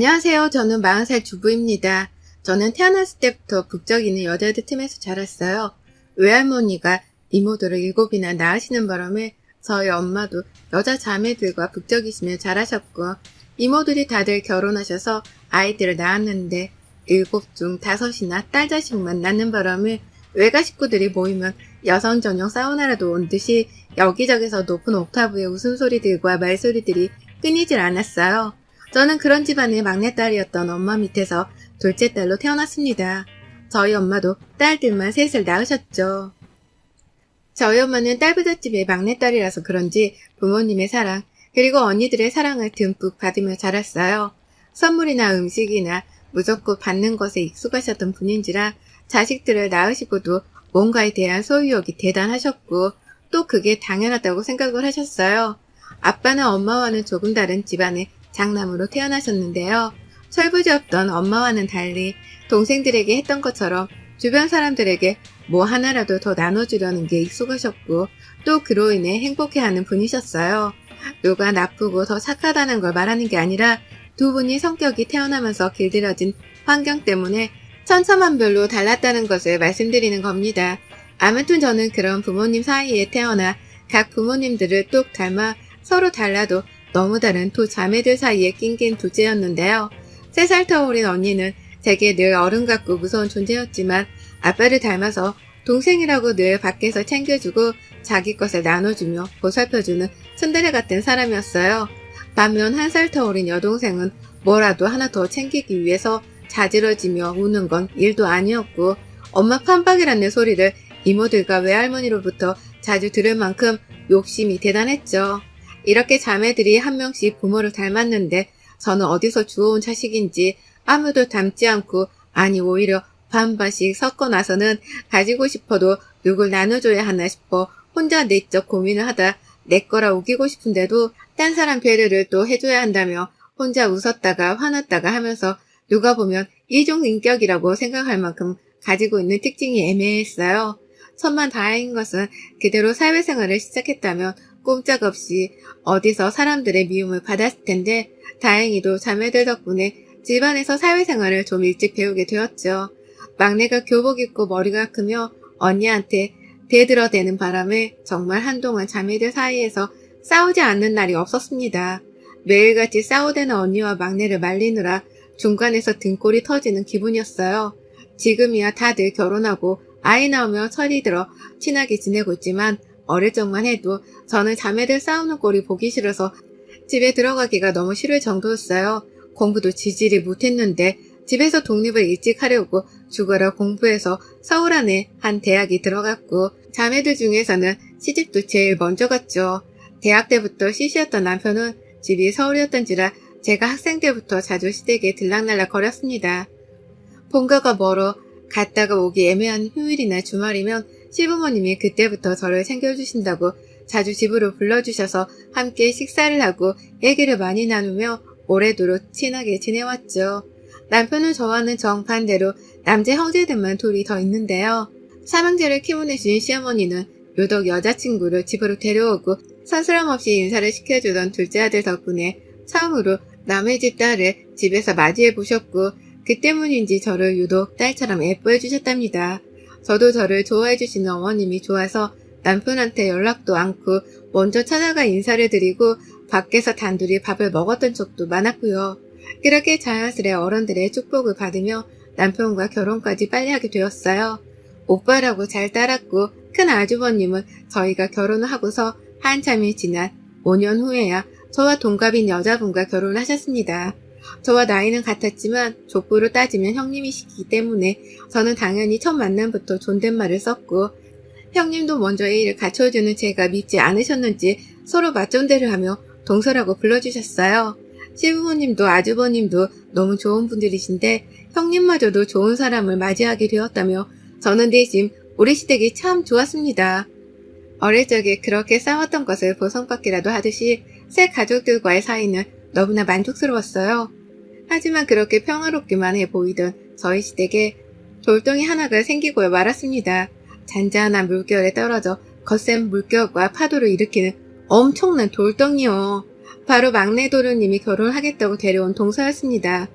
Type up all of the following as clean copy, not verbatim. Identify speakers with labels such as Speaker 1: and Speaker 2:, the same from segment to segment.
Speaker 1: 안녕하세요. 저는 40살 주부입니다. 저는 태어났을 때부터 북적이는 여자들 틈에서 자랐어요. 외할머니가 이모들을 7이나 낳으시는 바람에 저희 엄마도 여자 자매들과 북적이시며 자라셨고, 이모들이 다들 결혼하셔서 아이들을 낳았는데 7 중 5이나 딸 자식만 낳는 바람에 외가 식구들이 모이면 여성 전용 사우나라도 온 듯이 여기저기서 높은 옥타브의 웃음소리들과 말소리들이 끊이질 않았어요. 저는 그런 집안의 막내딸이었던 엄마 밑에서 둘째 딸로 태어났습니다. 저희 엄마도 딸들만 셋을 낳으셨죠. 저희 엄마는 딸부잣집의 막내딸이라서 그런지 부모님의 사랑, 그리고 언니들의 사랑을 듬뿍 받으며 자랐어요. 선물이나 음식이나 무조건 받는 것에 익숙하셨던 분인지라 자식들을 낳으시고도 뭔가에 대한 소유욕이 대단하셨고, 또 그게 당연하다고 생각을 하셨어요. 아빠는 엄마와는 조금 다른 집안의 장남으로 태어나셨는데요. 철부지없던 엄마와는 달리 동생들에게 했던 것처럼 주변 사람들에게 뭐 하나라도 더 나눠주려는 게 익숙하셨고, 또 그로 인해 행복해하는 분이셨어요. 누가 나쁘고 더 착하다는 걸 말하는 게 아니라 두 분이 성격이 태어나면서 길들여진 환경 때문에 천차만별로 달랐다는 것을 말씀드리는 겁니다. 아무튼 저는 그런 부모님 사이에 태어나 각 부모님들을 똑 닮아 서로 달라도 너무 다른 두 자매들 사이에 낑긴 둘째였는데요. 3살 더 어린 언니는 제게 늘 어른 같고 무서운 존재였지만 아빠를 닮아서 동생이라고 늘 밖에서 챙겨주고 자기 것을 나눠주며 보살펴주는 츤데레 같은 사람이었어요. 반면 1살 더 어린 여동생은 뭐라도 하나 더 챙기기 위해서 자지러지며 우는 건 일도 아니었고, 엄마 판박이라는 소리를 이모들과 외할머니로부터 자주 들을 만큼 욕심이 대단했죠. 이렇게 자매들이 한 명씩 부모를 닮았는데 저는 어디서 주워온 자식인지 아무도 닮지 않고, 아니 오히려 반반씩 섞어 나서는 가지고 싶어도 누굴 나눠줘야 하나 싶어 혼자 내적 고민을 하다 내 거라 우기고 싶은데도 딴 사람 배려를 또 해줘야 한다며 혼자 웃었다가 화났다가 하면서 누가 보면 이중인격이라고 생각할 만큼 가지고 있는 특징이 애매했어요. 천만 다행인 것은 그대로 사회생활을 시작했다면 꼼짝없이 어디서 사람들의 미움을 받았을 텐데, 다행히도 자매들 덕분에 집안에서 사회생활을 좀 일찍 배우게 되었죠. 막내가 교복 입고 머리가 크며 언니한테 대들어대는 바람에 정말 한동안 자매들 사이에서 싸우지 않는 날이 없었습니다. 매일같이 싸우대는 언니와 막내를 말리느라 중간에서 등골이 터지는 기분이었어요. 지금이야 다들 결혼하고 아이 낳으며 철이 들어 친하게 지내고 있지만 어릴 적만 해도 저는 자매들 싸우는 꼴이 보기 싫어서 집에 들어가기가 너무 싫을 정도였어요. 공부도 지질이 못했는데 집에서 독립을 일찍 하려고 죽어라 공부해서 서울 안에 한 대학이 들어갔고, 자매들 중에서는 시집도 제일 먼저 갔죠. 대학 때부터 CC였던 남편은 집이 서울이었던지라 제가 학생 때부터 자주 시댁에 들락날락 거렸습니다. 본가가 멀어 갔다가 오기 애매한 휴일이나 주말이면 시부모님이 그때부터 저를 챙겨주신다고 자주 집으로 불러주셔서 함께 식사를 하고 얘기를 많이 나누며 오래도록 친하게 지내왔죠. 남편은 저와는 정반대로 남자 형제들만 둘이 더 있는데요. 삼형제를 키워내신 시어머니는 유독 여자친구를 집으로 데려오고 서스럼 없이 인사를 시켜주던 둘째 아들 덕분에 처음으로 남의 집 딸을 집에서 맞이해 보셨고, 그 때문인지 저를 유독 딸처럼 예뻐해 주셨답니다. 저도 저를 좋아해 주시는 어머님이 좋아서 남편한테 연락도 않고 먼저 찾아가 인사를 드리고 밖에서 단둘이 밥을 먹었던 적도 많았고요. 그렇게 자연스레 어른들의 축복을 받으며 남편과 결혼까지 빨리 하게 되었어요. 오빠라고 잘 따랐고, 큰 아주버님은 저희가 결혼을 하고서 한참이 지난 5년 후에야 저와 동갑인 여자분과 결혼을 하셨습니다. 저와 나이는 같았지만 족보로 따지면 형님이시기 때문에 저는 당연히 첫 만남부터 존댓말을 썼고, 형님도 먼저 예의를 갖춰주는 제가 믿지 않으셨는지 서로 맞존대를 하며 동서라고 불러주셨어요. 시부모님도 아주버님도 너무 좋은 분들이신데 형님마저도 좋은 사람을 맞이하게 되었다며 저는 대신 우리 시댁이 참 좋았습니다. 어릴 적에 그렇게 싸웠던 것을 보상받기라도 하듯이 새 가족들과의 사이는 너무나 만족스러웠어요. 하지만 그렇게 평화롭기만 해 보이던 저희 시댁에 돌덩이 하나가 생기고 말았습니다. 잔잔한 물결에 떨어져 거센 물결과 파도를 일으키는 엄청난 돌덩이요. 바로 막내 도련님이 결혼하겠다고 데려온 동서였습니다.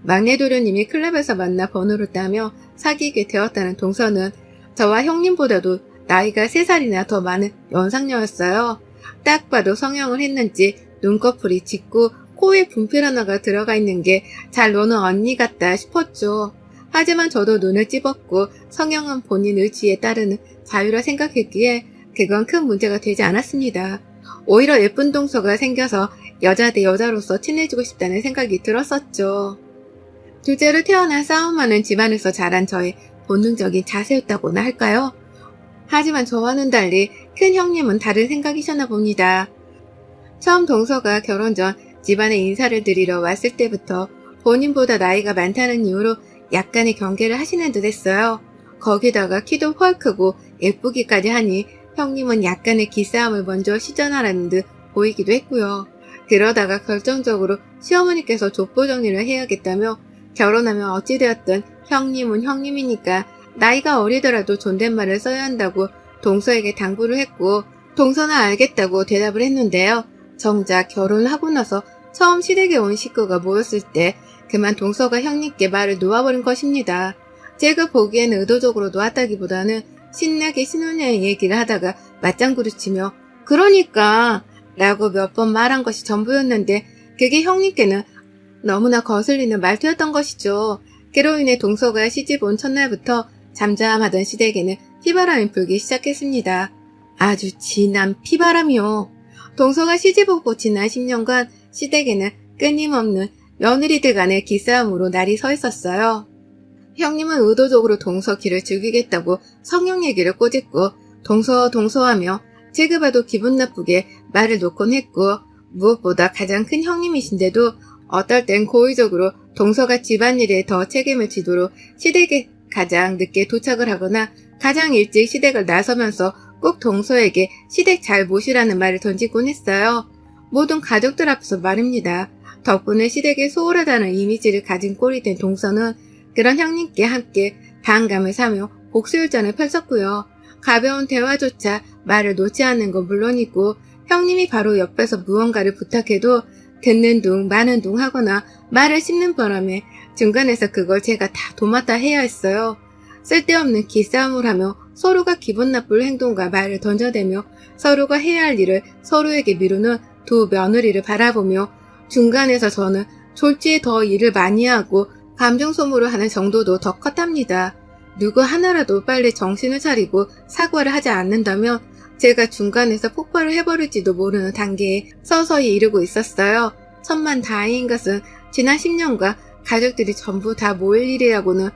Speaker 1: 막내 도련님이 클럽에서 만나 번호를 따며 사귀게 되었다는 동서는 저와 형님보다도 나이가 3살이나 더 많은 연상녀였어요. 딱 봐도 성형을 했는지 눈꺼풀이 짙고 코에 분필 하나가 들어가 있는 게 잘 노는 언니 같다 싶었죠. 하지만 저도 눈을 찝었고 성형은 본인 의지에 따르는 자유라 생각했기에 그건 큰 문제가 되지 않았습니다. 오히려 예쁜 동서가 생겨서 여자 대 여자로서 친해지고 싶다는 생각이 들었었죠. 둘째로 태어나 싸움하는 집안에서 자란 저의 본능적인 자세였다고나 할까요? 하지만 저와는 달리 큰 형님은 다른 생각이셨나 봅니다. 처음 동서가 결혼 전 집안에 인사를 드리러 왔을 때부터 본인보다 나이가 많다는 이유로 약간의 경계를 하시는 듯 했어요. 거기다가 키도 훨 크고 예쁘기까지 하니 형님은 약간의 기싸움을 먼저 시전하라는 듯 보이기도 했고요. 그러다가 결정적으로 시어머니께서 족보 정리를 해야겠다며 결혼하면 어찌되었든 형님은 형님이니까 나이가 어리더라도 존댓말을 써야 한다고 동서에게 당부를 했고 동서는 알겠다고 대답을 했는데요. 정작 결혼을 하고 나서 처음 시댁에 온 식구가 모였을 때 그만 동서가 형님께 말을 놓아버린 것입니다. 제가 보기에는 의도적으로 놓았다기보다는 신나게 신혼여행 얘기를 하다가 맞장구를 치며 그러니까 라고 몇 번 말한 것이 전부였는데 그게 형님께는 너무나 거슬리는 말투였던 것이죠. 그로 인해 동서가 시집 온 첫날부터 잠잠하던 시댁에는 피바람이 불기 시작했습니다. 아주 진한 피바람이요. 동서가 시집 오고 지난 10년간 시댁에는 끊임없는 며느리들 간의 기싸움으로 날이 서 있었어요. 형님은 의도적으로 동서 길을 즐기겠다고 성형 얘기를 꼬집고 동서하며 제가 봐도 기분 나쁘게 말을 놓곤 했고 무엇보다 가장 큰 형님이신데도 어떨 땐 고의적으로 동서가 집안일에 더 책임을 지도록 시댁에 가장 늦게 도착을 하거나 가장 일찍 시댁을 나서면서 꼭 동서에게 시댁 잘 모시라는 말을 던지곤 했어요. 모든 가족들 앞에서 말입니다. 덕분에 시댁에 소홀하다는 이미지를 가진 꼴이 된 동서는 그런 형님께 함께 반감을 사며 복수열전을 펼쳤고요. 가벼운 대화조차 말을 놓지 않는 건 물론이고 형님이 바로 옆에서 무언가를 부탁해도 듣는 둥 마는 둥 하거나 말을 씹는 바람에 중간에서 그걸 제가 다 도맡아 해야 했어요. 쓸데없는 기싸움을 하며 서로가 기분 나쁠 행동과 말을 던져대며 서로가 해야 할 일을 서로에게 미루는 두 며느리를 바라보며 중간에서 저는 졸지에 더 일을 많이 하고 감정 소모를 하는 정도도 더 컸답니다. 누구 하나라도 빨리 정신을 차리고 사과를 하지 않는다면 제가 중간에서 폭발을 해버릴지도 모르는 단계에 서서히 이르고 있었어요. 천만다행인 것은 지난 10년과 가족들이 전부 다 모일 일이라고는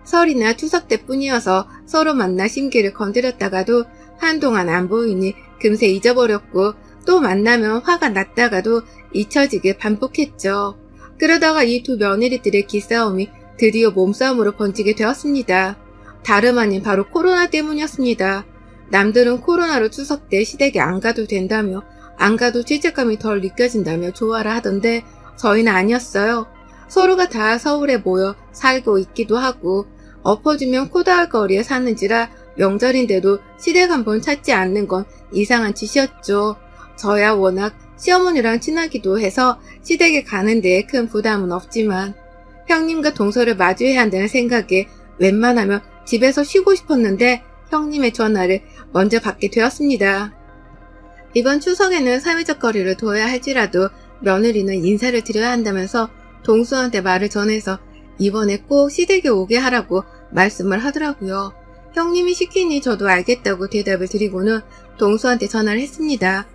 Speaker 1: 설이나 추석 때뿐이어서 서로 만나 심기를 건드렸다가도 한동안 안 보이니 금세 잊어버렸고 또 만나면 화가 났다가도 잊혀지게 반복했죠. 그러다가 이 두 며느리들의 기싸움이 드디어 몸싸움으로 번지게 되었습니다. 다름 아닌 바로 코로나 때문이었습니다. 남들은 코로나로 추석 때 시댁에 안 가도 된다며 안 가도 죄책감이 덜 느껴진다며 좋아라 하던데 저희는 아니었어요. 서로가 다 서울에 모여 살고 있기도 하고 엎어지면 코다할 거리에 사는지라 명절인데도 시댁 한번 찾지 않는 건 이상한 짓이었죠. 저야 워낙 시어머니랑 친하기도 해서 시댁에 가는 데에 큰 부담은 없지만 형님과 동서를 마주해야 한다는 생각에 웬만하면 집에서 쉬고 싶었는데 형님의 전화를 먼저 받게 되었습니다. 이번 추석에는 사회적 거리를 둬야 할지라도 며느리는 인사를 드려야 한다면서 동서한테 말을 전해서 이번에 꼭 시댁에 오게 하라고 말씀을 하더라고요. 형님이 시키니 저도 알겠다고 대답을 드리고는 동서한테 전화를 했습니다.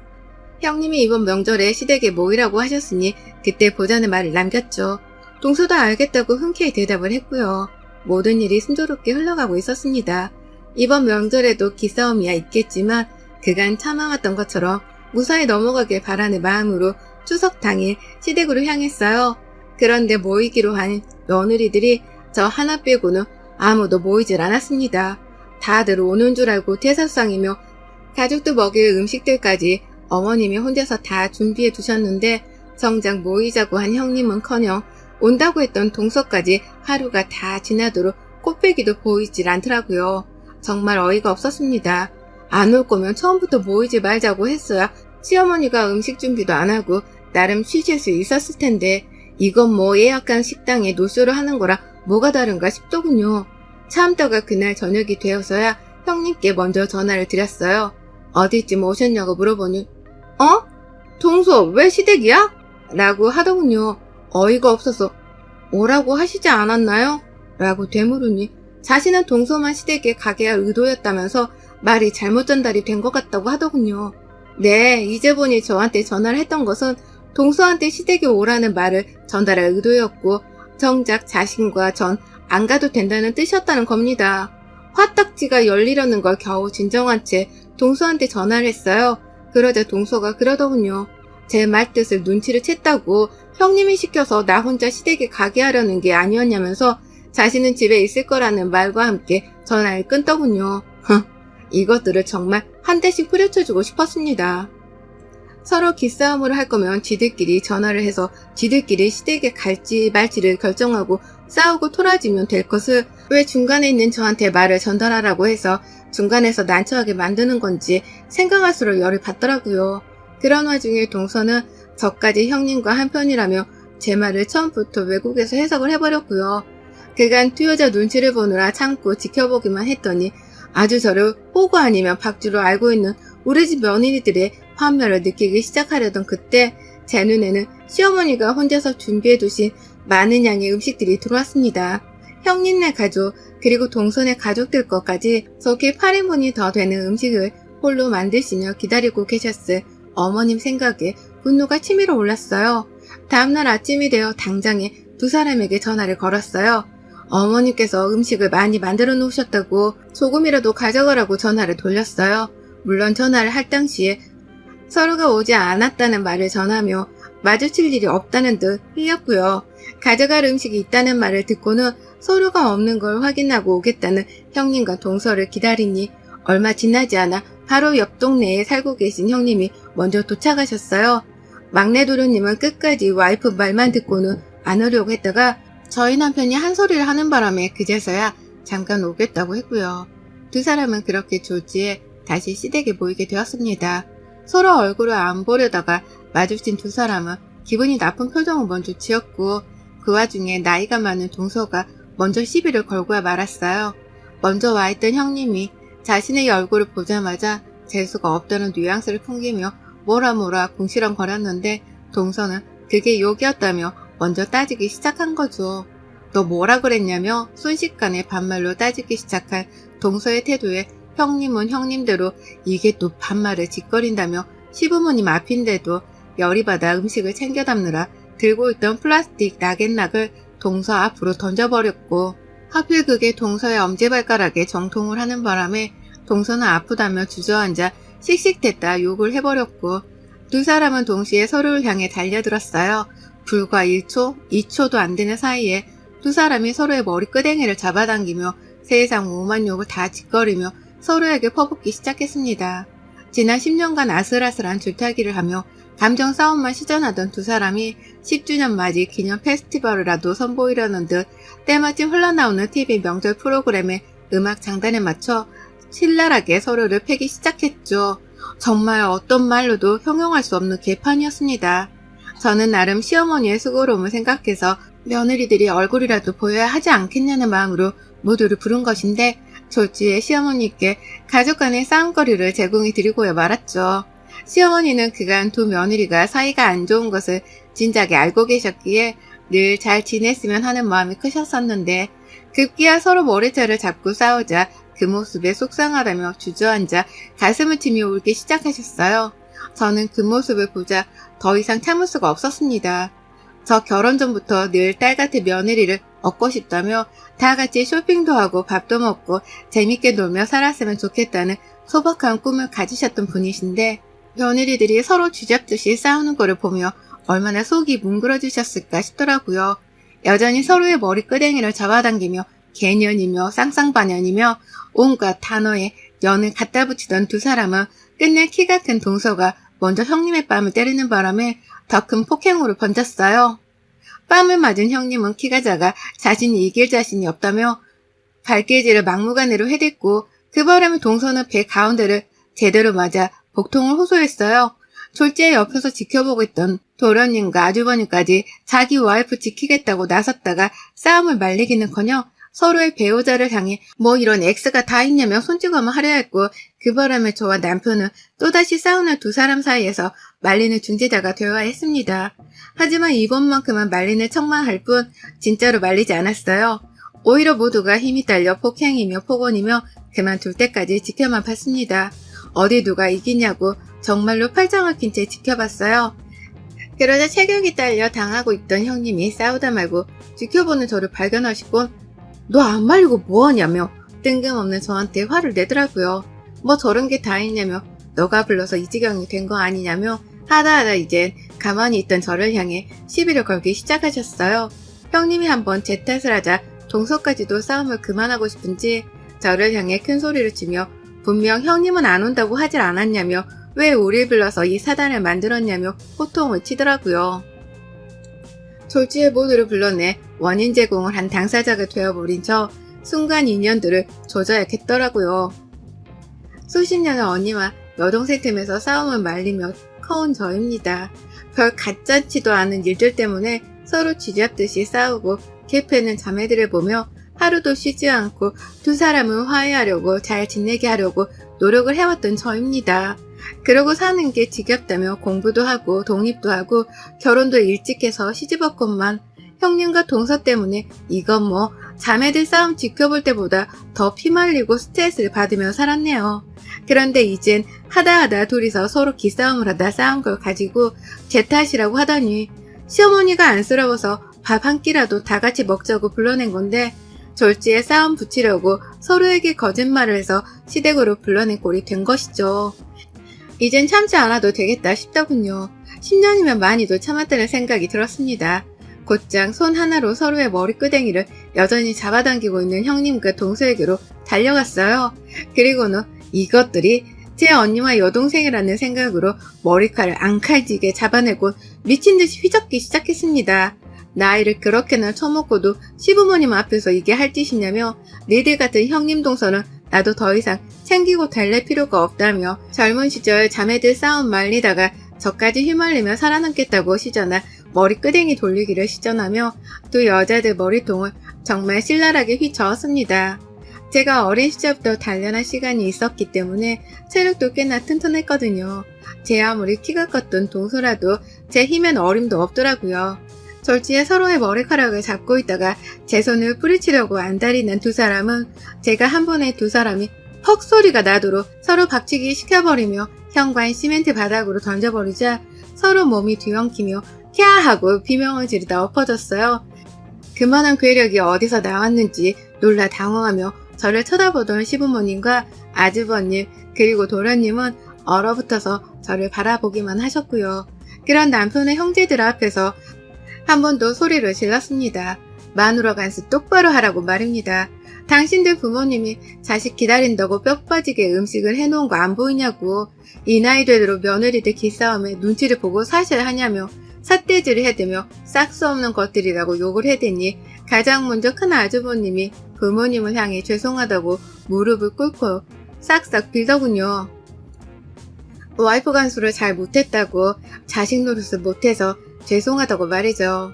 Speaker 1: 형님이 이번 명절에 시댁에 모이라고 하셨으니 그때 보자는 말을 남겼죠. 동서도 알겠다고 흔쾌히 대답을 했고요. 모든 일이 순조롭게 흘러가고 있었습니다. 이번 명절에도 기싸움이야 있겠지만 그간 참아왔던 것처럼 무사히 넘어가길 바라는 마음으로 추석 당일 시댁으로 향했어요. 그런데 모이기로 한 며느리들이 저 하나 빼고는 아무도 모이질 않았습니다. 다들 오는 줄 알고 대사상이며 가족도 먹일 음식들까지 어머님이 혼자서 다 준비해 두셨는데 정작 모이자고 한 형님은커녕 온다고 했던 동서까지 하루가 다 지나도록 꽃배기도 보이질 않더라고요. 정말 어이가 없었습니다. 안 올 거면 처음부터 모이지 말자고 했어야 시어머니가 음식 준비도 안 하고 나름 쉬실 수 있었을 텐데 이건 뭐 예약한 식당에 노쇼를 하는 거랑 뭐가 다른가 싶더군요. 참다가 그날 저녁이 되어서야 형님께 먼저 전화를 드렸어요. 어디쯤 오셨냐고 물어보니 동서 왜 시댁이야? 라고 하더군요. 어이가 없어서 오라고 하시지 않았나요? 라고 되물으니 자신은 동서만 시댁에 가게 할 의도였다면서 말이 잘못 전달이 된 것 같다고 하더군요. 네, 이제 보니 저한테 전화를 했던 것은 동서한테 시댁에 오라는 말을 전달할 의도였고 정작 자신과 전 안 가도 된다는 뜻이었다는 겁니다. 화딱지가 열리려는 걸 겨우 진정한 채 동서한테 전화를 했어요. 그러자 동서가 그러더군요. 제 말뜻을 눈치를 챘다고 형님이 시켜서 나 혼자 시댁에 가게 하려는 게 아니었냐면서 자신은 집에 있을 거라는 말과 함께 전화를 끊더군요. 이것들을 정말 한 대씩 후려쳐주고 싶었습니다. 서로 기싸움을 할 거면 지들끼리 전화를 해서 지들끼리 시댁에 갈지 말지를 결정하고 싸우고 토라지면 될 것을 왜 중간에 있는 저한테 말을 전달하라고 해서 중간에서 난처하게 만드는 건지 생각할수록 열이 받더라고요. 그런 와중에 동서는 저까지 형님과 한편이라며 제 말을 처음부터 왜곡해서 해석을 해버렸고요. 그간 투여자 눈치를 보느라 참고 지켜보기만 했더니 아주 저를 호구 아니면 박주로 알고 있는 우리 집 며느리들의 환멸을 느끼기 시작하려던 그때 제 눈에는 시어머니가 혼자서 준비해두신 많은 양의 음식들이 들어왔습니다. 형님네 가족 그리고 동선의 가족들 것까지 속히 8인분이 더 되는 음식을 홀로 만드시며 기다리고 계셨을 어머님 생각에 분노가 치밀어 올랐어요. 다음날 아침이 되어 당장에 두 사람에게 전화를 걸었어요. 어머님께서 음식을 많이 만들어 놓으셨다고 조금이라도 가져가라고 전화를 돌렸어요. 물론 전화를 할 당시에 서로가 오지 않았다는 말을 전하며 마주칠 일이 없다는 듯 흘렸고요. 가져갈 음식이 있다는 말을 듣고는 서로가 없는 걸 확인하고 오겠다는 형님과 동서를 기다리니 얼마 지나지 않아 바로 옆 동네에 살고 계신 형님이 먼저 도착하셨어요. 막내 도련님은 끝까지 와이프 말만 듣고는 안 오려고 했다가 저희 남편이 한 소리를 하는 바람에 그제서야 잠깐 오겠다고 했고요. 두 사람은 그렇게 졸지에 다시 시댁에 모이게 되었습니다. 서로 얼굴을 안 보려다가 마주친 두 사람은 기분이 나쁜 표정을 먼저 지었고 그 와중에 나이가 많은 동서가 먼저 시비를 걸고야 말았어요. 먼저 와있던 형님이 자신의 얼굴을 보자마자 재수가 없다는 뉘앙스를 풍기며 뭐라 궁시렁거렸는데 동서는 그게 욕이었다며 먼저 따지기 시작한 거죠. 너 뭐라 그랬냐며 순식간에 반말로 따지기 시작한 동서의 태도에 형님은 형님대로 이게 또 반말을 짓거린다며 시부모님 앞인데도 열이 받아 음식을 챙겨 담느라 들고 있던 플라스틱 나갯락을 동서 앞으로 던져버렸고 하필 그게 동서의 엄지발가락에 정통을 하는 바람에 동서는 아프다며 주저앉아 씩씩댔다 욕을 해버렸고 두 사람은 동시에 서로를 향해 달려들었어요. 불과 1초, 2초도 안 되는 사이에 두 사람이 서로의 머리끄댕이를 잡아당기며 세상 오만 욕을 다 짓거리며 서로에게 퍼붓기 시작했습니다. 지난 10년간 아슬아슬한 줄타기를 하며 감정 싸움만 시전하던 두 사람이 10주년 맞이 기념 페스티벌이라도 선보이려는 듯 때마침 흘러나오는 TV 명절 프로그램의 음악 장단에 맞춰 신랄하게 서로를 패기 시작했죠. 정말 어떤 말로도 형용할 수 없는 개판이었습니다. 저는 나름 시어머니의 수고로움을 생각해서 며느리들이 얼굴이라도 보여야 하지 않겠냐는 마음으로 모두를 부른 것인데 졸지에 시어머니께 가족 간의 싸움거리를 제공해 드리고야 말았죠. 시어머니는 그간 두 며느리가 사이가 안 좋은 것을 진작에 알고 계셨기에 늘 잘 지냈으면 하는 마음이 크셨었는데 급기야 서로 머리채를 잡고 싸우자 그 모습에 속상하다며 주저앉아 가슴을 치며 울기 시작하셨어요. 저는 그 모습을 보자 더 이상 참을 수가 없었습니다. 저 결혼 전부터 늘 딸같은 며느리를 얻고 싶다며 다 같이 쇼핑도 하고 밥도 먹고 재밌게 놀며 살았으면 좋겠다는 소박한 꿈을 가지셨던 분이신데 며느리들이 서로 쥐잡듯이 싸우는 거를 보며 얼마나 속이 뭉그러지셨을까 싶더라고요. 여전히 서로의 머리끄댕이를 잡아당기며 개년이며 쌍쌍반년이며 온갖 단어에 연을 갖다 붙이던 두 사람은 끝내 키가 큰 동서가 먼저 형님의 뺨을 때리는 바람에 더 큰 폭행으로 번졌어요. 뺨을 맞은 형님은 키가 작아 자신이 이길 자신이 없다며 발길질을 막무가내로 해댔고 그 바람에 동서는 배 가운데를 제대로 맞아 복통을 호소했어요. 졸지에 옆에서 지켜보고 있던 도련님과 아주버님까지 자기 와이프 지키겠다고 나섰다가 싸움을 말리기는커녕 서로의 배우자를 향해 뭐 이런 X가 다 있냐며 손찌검을 하려 했고, 그 바람에 저와 남편은 또다시 싸우는 두 사람 사이에서 말리는 중재자가 되어야 했습니다. 하지만 이번만큼은 말리는 척만 할 뿐 진짜로 말리지 않았어요. 오히려 모두가 힘이 딸려 폭행이며 폭언이며 그만둘 때까지 지켜만 봤습니다. 어디 누가 이기냐고 정말로 팔짱을 낀 채 지켜봤어요. 그러자 체격이 딸려 당하고 있던 형님이 싸우다 말고 지켜보는 저를 발견하시곤 너 안 말리고 뭐하냐며 뜬금없는 저한테 화를 내더라고요. 뭐 저런 게 다 있냐며 너가 불러서 이 지경이 된 거 아니냐며 하다하다 이젠 가만히 있던 저를 향해 시비를 걸기 시작하셨어요. 형님이 한번 제 탓을 하자 동서까지도 싸움을 그만하고 싶은지 저를 향해 큰 소리를 치며 분명 형님은 안 온다고 하질 않았냐며 왜 우릴 불러서 이 사단을 만들었냐며 호통을 치더라고요. 졸지에 모두를 불러내 원인 제공을 한 당사자가 되어버린 저, 순간 인연들을 조져야겠더라고요. 수십 년의 언니와 여동생 틈에서 싸움을 말리며 커온 저입니다. 별 가짜치도 않은 일들 때문에 서로 쥐잡듯이 싸우고 개패는 자매들을 보며 하루도 쉬지 않고 두 사람을 화해하려고 잘 지내게 하려고 노력을 해왔던 저입니다. 그러고 사는 게 지겹다며 공부도 하고 독립도 하고 결혼도 일찍 해서 시집왔건만 형님과 동서 때문에 이건 뭐 자매들 싸움 지켜볼 때보다 더 피말리고 스트레스를 받으며 살았네요. 그런데 이젠 하다하다 둘이서 서로 기싸움을 하다 싸운 걸 가지고 제 탓이라고 하더니 시어머니가 안쓰러워서 밥 한 끼라도 다 같이 먹자고 불러낸 건데 졸지에 싸움 붙이려고 서로에게 거짓말을 해서 시댁으로 불러낸 꼴이 된 것이죠. 이젠 참지 않아도 되겠다 싶더군요. 10년이면 많이도 참았다는 생각이 들었습니다. 곧장 손 하나로 서로의 머리끄댕이를 여전히 잡아당기고 있는 형님과 동서에게로 달려갔어요. 그리고는 이것들이 제 언니와 여동생이라는 생각으로 머리칼을 앙칼지게 잡아내고 미친듯이 휘젓기 시작했습니다. 나이를 그렇게나 처먹고도 시부모님 앞에서 이게 할 짓이냐며 니들 같은 형님 동서는 나도 더 이상 챙기고 달랠 필요가 없다며 젊은 시절 자매들 싸움 말리다가 저까지 휘말리며 살아남겠다고 시전하 머리끄댕이 돌리기를 시전하며 두 여자들 머리통을 정말 신랄하게 휘저었습니다. 제가 어린 시절부터 단련한 시간이 있었기 때문에 체력도 꽤나 튼튼했거든요. 제 아무리 키가 컸던 동서라도 제 힘엔 어림도 없더라고요. 졸지에 서로의 머리카락을 잡고 있다가 제 손을 뿌리치려고 안달이 난 두 사람은 제가 한 번에 두 사람이 퍽 소리가 나도록 서로 박치기 시켜버리며 현관 시멘트 바닥으로 던져버리자 서로 몸이 뒤엉키며 캬 하고 비명을 지르다 엎어졌어요. 그만한 괴력이 어디서 나왔는지 놀라 당황하며 저를 쳐다보던 시부모님과 아주버님 그리고 도련님은 얼어붙어서 저를 바라보기만 하셨고요. 그런 남편의 형제들 앞에서 한 번 더 소리를 질렀습니다. 마누라 간수 똑바로 하라고 말입니다. 당신들 부모님이 자식 기다린다고 뼈 빠지게 음식을 해놓은 거 안 보이냐고. 이 나이 되도록 며느리들 기싸움에 눈치를 보고 사셔야 하냐며 삿대질을 해대며 싹수 없는 것들이라고 욕을 해대니 가장 먼저 큰 아주버님이 부모님을 향해 죄송하다고 무릎을 꿇고 싹싹 빌더군요. 와이프 간수를 잘 못했다고 자식 노릇을 못해서 죄송하다고 말이죠.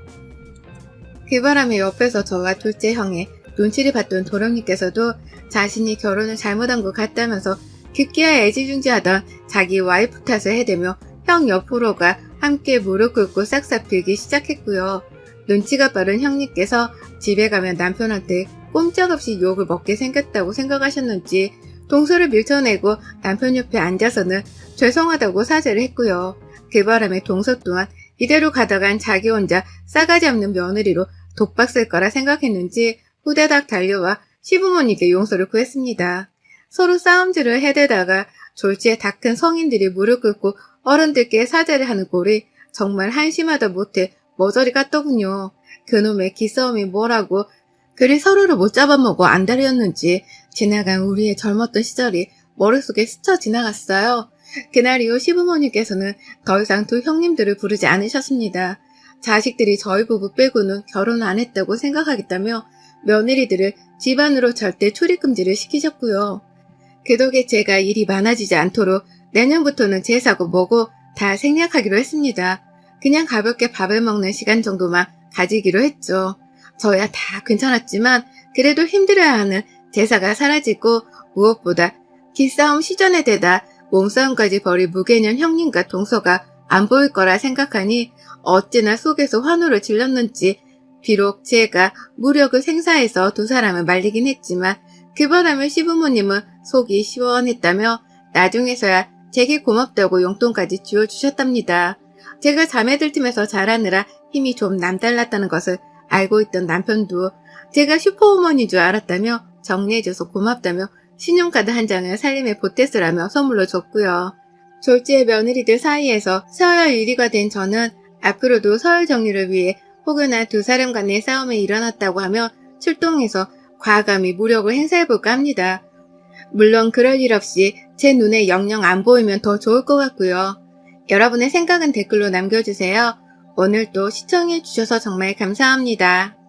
Speaker 1: 그 바람에 옆에서 저와 둘째 형의 눈치를 봤던 도령님께서도 자신이 결혼을 잘못한 것 같다면서 급기야 애지중지하던 자기 와이프 탓을 해대며 형 옆으로가 함께 무릎 꿇고 싹싹 빌기 시작했고요. 눈치가 빠른 형님께서 집에 가면 남편한테 꼼짝없이 욕을 먹게 생겼다고 생각하셨는지 동서를 밀쳐내고 남편 옆에 앉아서는 죄송하다고 사죄를 했고요. 그 바람에 동서 또한 이대로 가다간 자기 혼자 싸가지 없는 며느리로 독박 쓸 거라 생각했는지 후다닥 달려와 시부모님께 용서를 구했습니다. 서로 싸움질을 해대다가 졸지에 다 큰 성인들이 무릎 꿇고 어른들께 사죄를 하는 꼴이 정말 한심하다 못해 머저리 같더군요. 그놈의 기싸움이 뭐라고 그리 서로를 못 잡아먹어 안달이었는지 지나간 우리의 젊었던 시절이 머릿속에 스쳐 지나갔어요. 그날 이후 시부모님께서는 더 이상 두 형님들을 부르지 않으셨습니다. 자식들이 저희 부부 빼고는 결혼을 안 했다고 생각하겠다며 며느리들을 집안으로 절대 출입금지를 시키셨고요. 그 덕에 제가 일이 많아지지 않도록 내년부터는 제사고 뭐고 다 생략하기로 했습니다. 그냥 가볍게 밥을 먹는 시간 정도만 가지기로 했죠. 저야 다 괜찮았지만 그래도 힘들어하는 제사가 사라지고 무엇보다 기싸움 시전에 대다 몸싸움까지 벌일 무개념 형님과 동서가 안 보일 거라 생각하니 어찌나 속에서 환호를 질렀는지 비록 제가 무력을 생사해서 두 사람을 말리긴 했지만 그 바람에 시부모님은 속이 시원했다며 나중에서야 제게 고맙다고 용돈까지 쥐어주셨답니다. 제가 자매들 팀에서 자라느라 힘이 좀 남달랐다는 것을 알고 있던 남편도 제가 슈퍼우먼인 줄 알았다며 정리해줘서 고맙다며 신용카드 한 장을 살림에 보태쓰라며 선물로 줬고요. 졸지의 며느리들 사이에서 서열 1위가 된 저는 앞으로도 서열 정리를 위해 혹여나 두 사람 간의 싸움이 일어났다고 하면 출동해서 과감히 무력을 행사해볼까 합니다. 물론 그럴 일 없이 제 눈에 영영 안 보이면 더 좋을 것 같고요. 여러분의 생각은 댓글로 남겨주세요. 오늘도 시청해주셔서 정말 감사합니다.